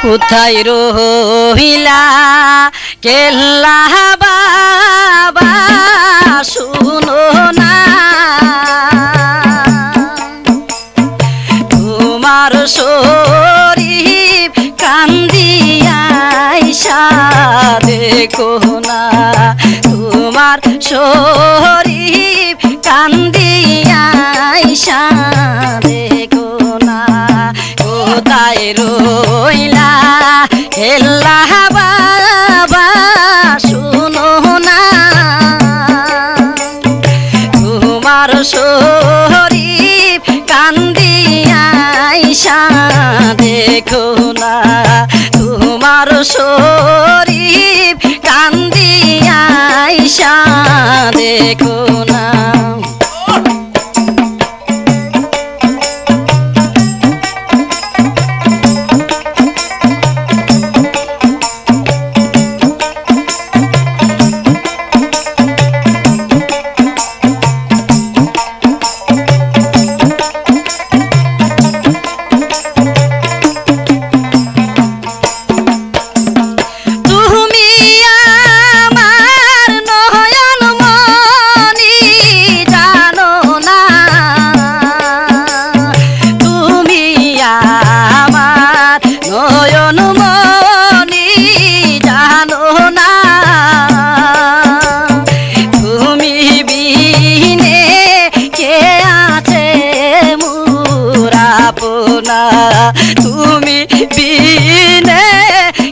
কোথায় রহিলা কেল্লা বাবা শুনো না তোমার শরীর কান্দিয়া আইসা দেখো না তোমার শরীর কান্দিয়া আইসা দেখো না কোথায় রইলা হেল্লা বাবা শুনো না তোমার শরীর কান্দিয়া আইসা দেখো না তোমার শরীর কান্দিয়া আইসা দেখো না তুমি বিনে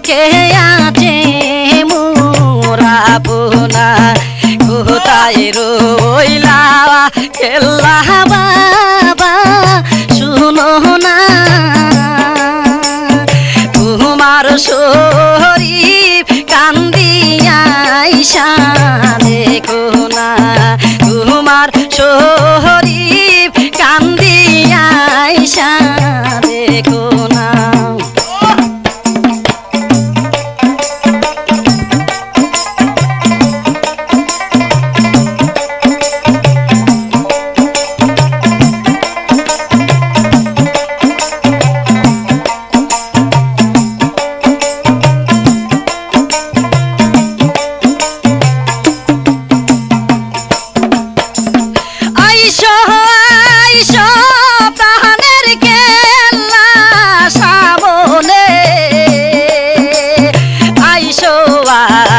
কে আছে মোরাবনা কোথায় রইলা কেল্লা বাবা শুনো না তোমার শরীর কান্দিয়া আইসা দেখো না তোমার শরীর কান্দিয়া আইসা দেখো না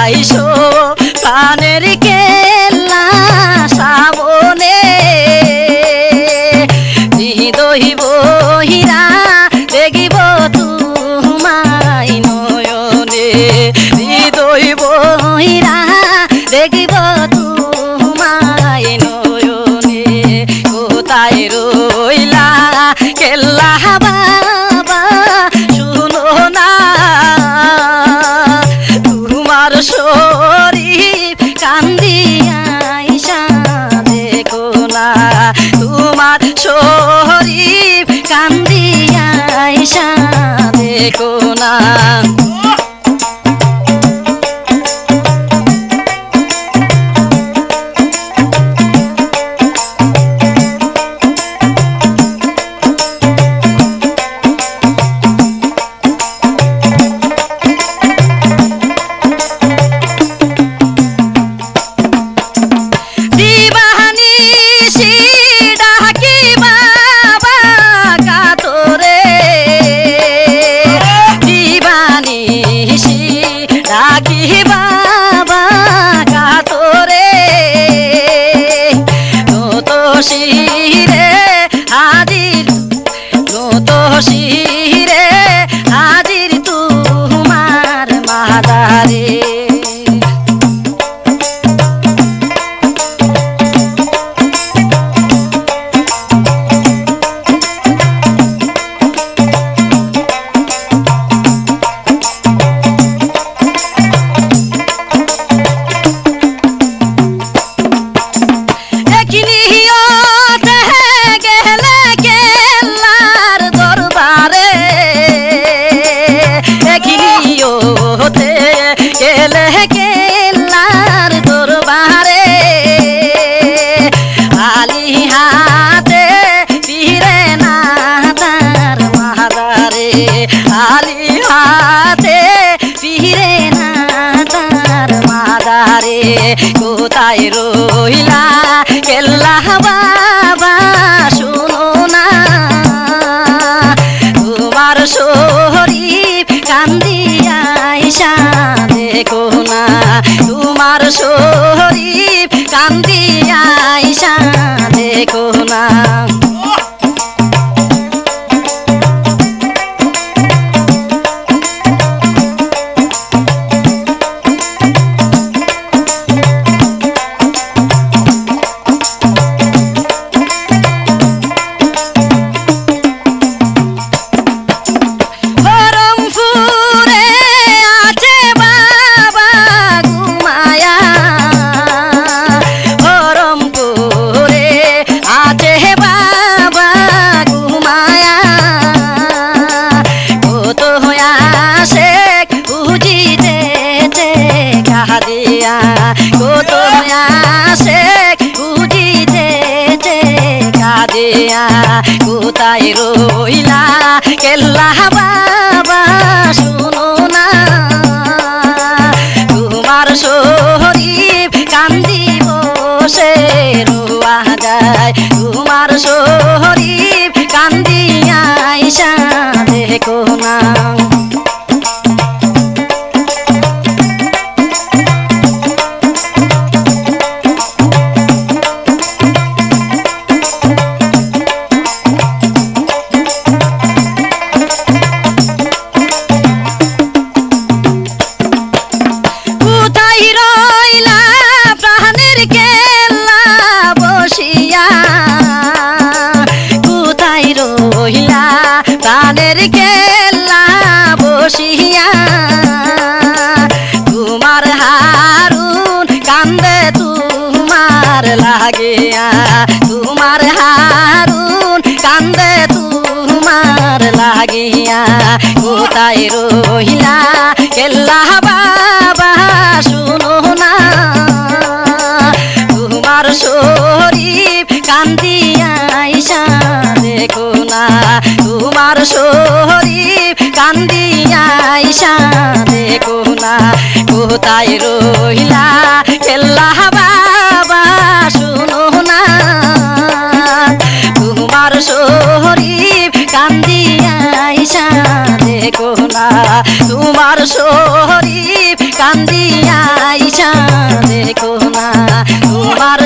আইসো প্রাণের কেল্লা সামনে হৃদয় বহিরা দেখিব তোমায় নয়নে হৃদয় বহিরা দেখিব তোমায় নয়নে কোথায় রইলা কেল্লা বাবা শুনো না তোমার শরীর কান্দিয়া আইসা দেখো না তোমার শরীর কান্দিয়া আইসা দেখো না শিরে হাজির নত শিরে হাজির তোমার মাদারে কেল্লার দরবারে আলি হাতে ফিরে না তার মাদারে আলি কোথায় রইলা কেল্লা বাবা শুনো না তোমার শরীফ কান্দি বসে রোয়া যায় তোমার শরীফ কান্দি আইসা দেখো না প্রাণের খেলা বসিয়া তোমার হারুন কান্দে তোমার লাগিয়া তোমার হারুন কান্দে তোমার লাগিয়া কোথায় রহিলা কেল্লা বাবা শুনো না তোমার শরীফ কান্দিয়া আইসা দেখো না তোমার শরীফ কান্দিয়া আইসা দেখো না কোথায় রহিলা কেল্লা বাবা শুনো না তোমার শরীফ কান্দিয়া আইসা দেখো না তোমার শরীফ কান্দিয়া আইসা দেখো না তোমার